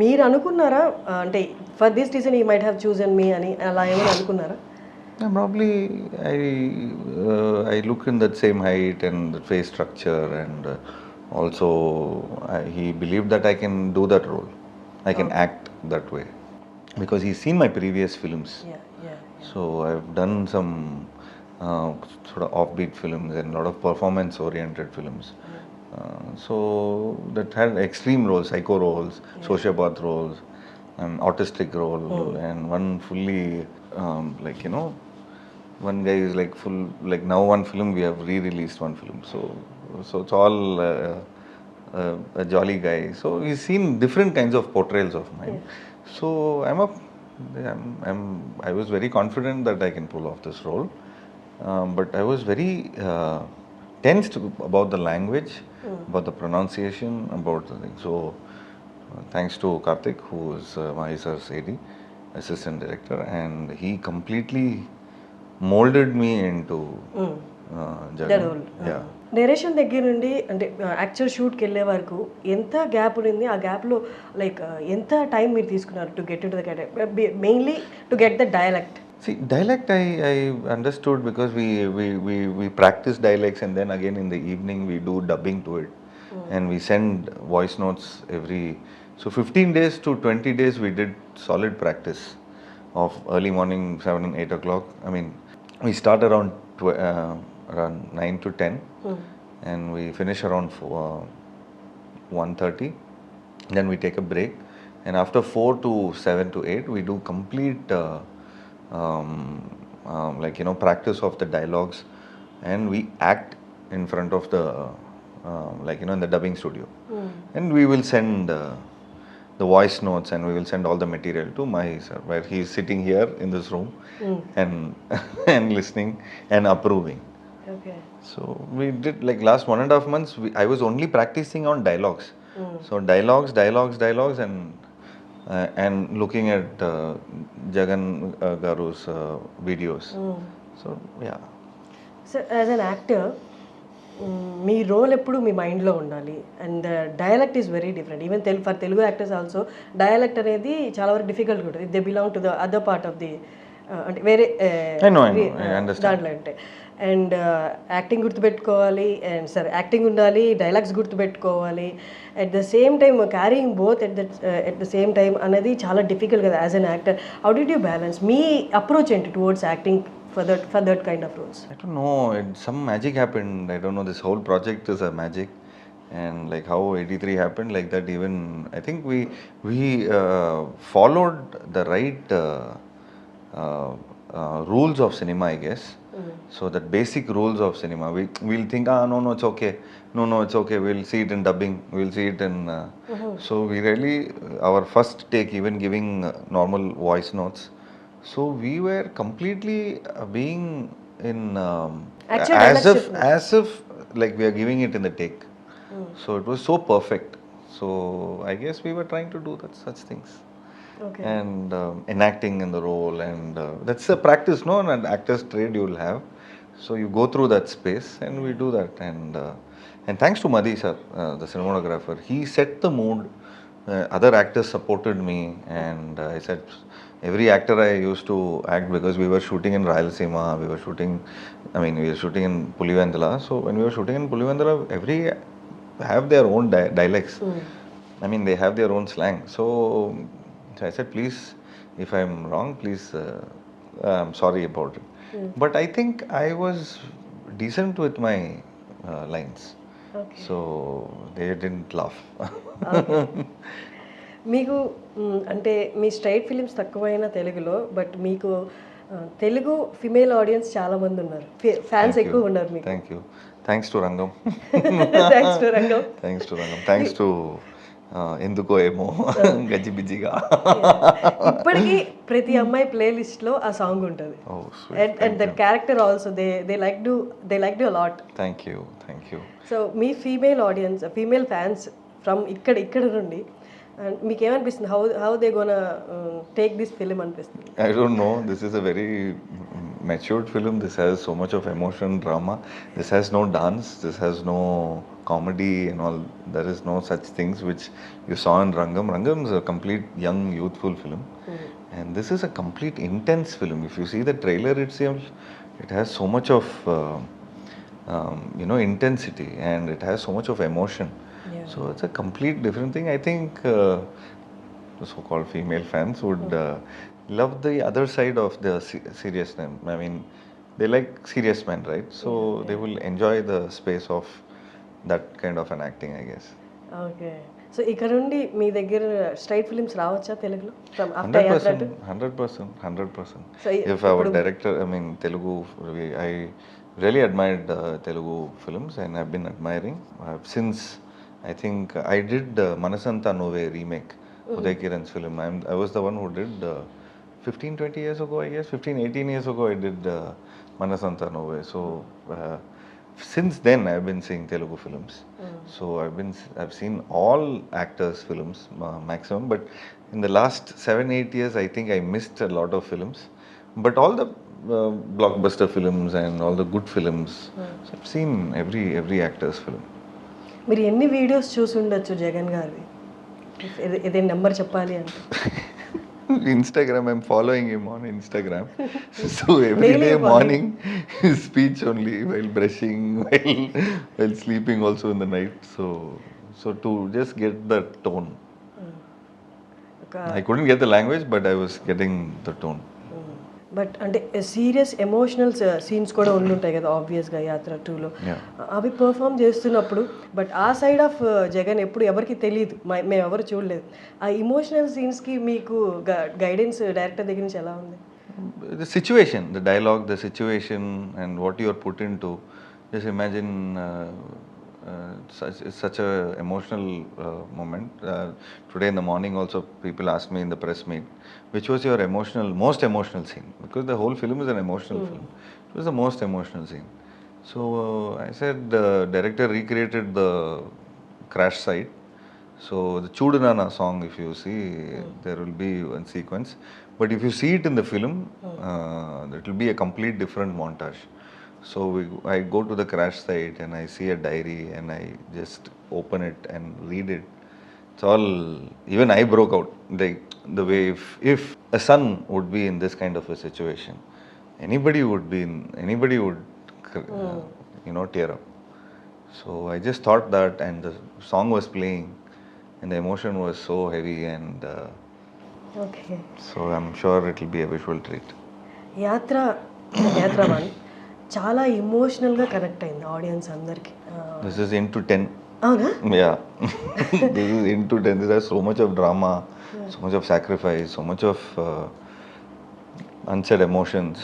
మీరు అనుకున్నారా అంటే for this reason you might have chosen me అని అలా ఏమైనా అనుకున్నారా? Yeah, probably I look in that same height and the face structure, and also he believed that I can do that role. I can act that way because he's seen my previous films. Yeah. So I've done some uh, sort of offbeat films and a lot of performance-oriented films. So that had extreme roles, psycho roles, sociopath roles, and autistic role, and one fully like one guy is like full, like now one film we have re-released one film, so it's all a jolly guy. So we've seen different kinds of portrayals of mine. So I was very confident that I can pull off this role, but I was very tensed about the language, about the pronunciation, about the thing. So thanks to Karthik, who is my sir's AD, assistant director, and he completely molded me into Jagan. Yeah. Narration దగ్గర నుండి అంటే actual షూట్కి వెళ్ళే వరకు ఎంత gap ఉంది? ఆ గ్యాప్లో like ఎంత టైం మీరు తీసుకున్నారు to get in to the character, mainly to get the dialect? See, dialect I understood because we practice dialects, and then again in the evening we do dubbing to it, and we send voice notes every. So 15 days to 20 days we did solid practice of early morning 7 and 8 o'clock. I mean, we start around 9 to 10, and we finish around 1:30. Then we take a break, and after 4 to 7 to 8 we do complete like practice of the dialogues, and we act in front of the like in the dubbing studio, and we will send the voice notes, and we will send all the material to my sir, where he is sitting here in this room and and listening and approving. Okay. So we did like last 1.5 months I was only practicing on dialogues. So dialogues, and looking at Jagan Garu's videos. So yeah. So as an actor మీ role ఎప్పుడు మీ మైండ్లో ఉండాలి, and dialect is very different. Even for Telugu actors also dialect అనేది చాలా వరకు డిఫికల్ట్గా ఉంటుంది. They belong to the other part of the అంటే వేరే దాంట్లో అంటే. అండ్ యాక్టింగ్ గుర్తుపెట్టుకోవాలి, అండ్ యాక్టింగ్ ఉండాలి, డైలాగ్స్ గుర్తుపెట్టుకోవాలి, at the same time carrying both at the same time అనేది చాలా డిఫికల్ట్ కదా as an actor. How did you balance? Me approach ఏంటి towards acting for that kind of roles? I don't know, some magic happened. I don't know, this whole project is a magic, and like how 83 happened, like that even I think we followed the right rules of cinema, I guess. So that basic rules of cinema, we'll think no it's okay, no it's okay, we'll see it in dubbing, we'll see it in so we really, our first take, even giving normal voice notes, so we were completely being in as if like we are giving it in the take. So it was so perfect. So I guess we were trying to do such things. Okay. And enacting in the role, and that's a practice, no, and an actor's trade you will have. So you go through that space, and we do that, and thanks to Madhi sir, the cinematographer, he set the mood. Other actors supported me, and I said every actor I used to act, because we were shooting in Rayalaseema, we were shooting in Pulivendula. So when we were shooting in Pulivendula, every have their own dialects. I mean, they have their own slang. So I said, please, if I'm wrong, please, I'm sorry about it. But I think I was decent with my lines. Okay. So they didn't laugh. మీకు అంటే మీ straight films తక్కువైనా తెలుగులో, but మీకు Telugu female audience చాలా మంది ఉన్నారు, fans ఎక్కువ ఉన్నారు మీకు. థ్యాంక్స్ టు రంగం. థ్యాంక్స్ టు ఎందుకో ఏమో గజిబిజిగా ఇప్పటికీ ప్రతి అమ్మాయి ప్లేలిస్ట్లో ఆ సాంగ్ ఉంటుంది. And that character also they like do a lot. Thank you. So మీ female audience, female fans from ఇక్కడ నుండి మీకు ఏమనిపిస్తుంది? How they gonna take this film అనిపిస్తుంది? I don't know, this is a very matured film. This has so much of emotion, drama. This has no dance. This has no comedy and all. There is no such things which you saw in Rangam. Rangam is a complete young, youthful film. And this is a complete intense film. If you see the trailer itself, it has so much of intensity, and it has so much of emotion. Yeah. So it's a complete different thing. I think the so-called female fans would love the other side of the seriousness. I mean, they like serious men, right? So they will enjoy the space of that kind of an acting, I guess. Okay so ఇక్కడ నుండి మీ దగ్గర straight films రావచ్చా తెలుగులో from after యాత్ర to 100%. So, If our director, I mean, Telugu, I really admired Telugu films, and I've been admiring since I think I did Manasanta Nove remake, Uday Kiran's film. I was the one who did 15-20 years ago, I guess, 15-18 years ago, I did Manasanta Nove. So since then I've been seeing Telugu films. So I've seen all actors films maximum, but in the last 7-8 years I think I missed a lot of films, but all the blockbuster films and all the good films, so I've seen every actor's film. మీరు ఎన్ని videos చూసి ఉండొచ్చు జగన్ గారివి ఇదే number చెప్పాలి అంటే Instagram, I'm following him on Instagram. So every day morning, his speech only, while brushing, while sleeping also in the night. So to just get the tone. I couldn't get the language, but I was getting the tone. But అంటే serious emotional scenes కూడా ఉండుంటాయి కదా ఆబ్వియస్గా యాత్ర 2లో అవి perform చేస్తున్నప్పుడు but ఆ side of Jagan ఎప్పుడు ఎవరికి తెలియదు మేము ఎవరు చూడలేదు ఆ ఇమోషనల్ సీన్స్కి మీకు గైడెన్స్ డైరెక్టర్ దగ్గర నుంచి ఎలా ఉంది The situation, the dialogue, the situation, and what you are put into. Just imagine such a emotional moment. Today in the morning also people asked me in the press meet, which was your most emotional scene? Because the whole film is an emotional film. It was the most emotional scene. So I said the director recreated the crash site. So the Chudanana song, if you see, there will be one sequence. But if you see it in the film, it will be a complete different montage. So I go to the crash site and I see a diary and I just open it and read it. It's all, even I broke out. The way if a son would be in this kind of a situation, anybody would tear up. So I just thought that, and the song was playing and the emotion was so heavy, and okay so I'm sure it will be a visual treat. యాత్ర 1 చాలా ఇమోషనల్గా connect అయింది audience అందరికి This is into 10. అవునా Yeah. This is into 10. There is so much of drama, so much of sacrifice, so much of unsaid emotions.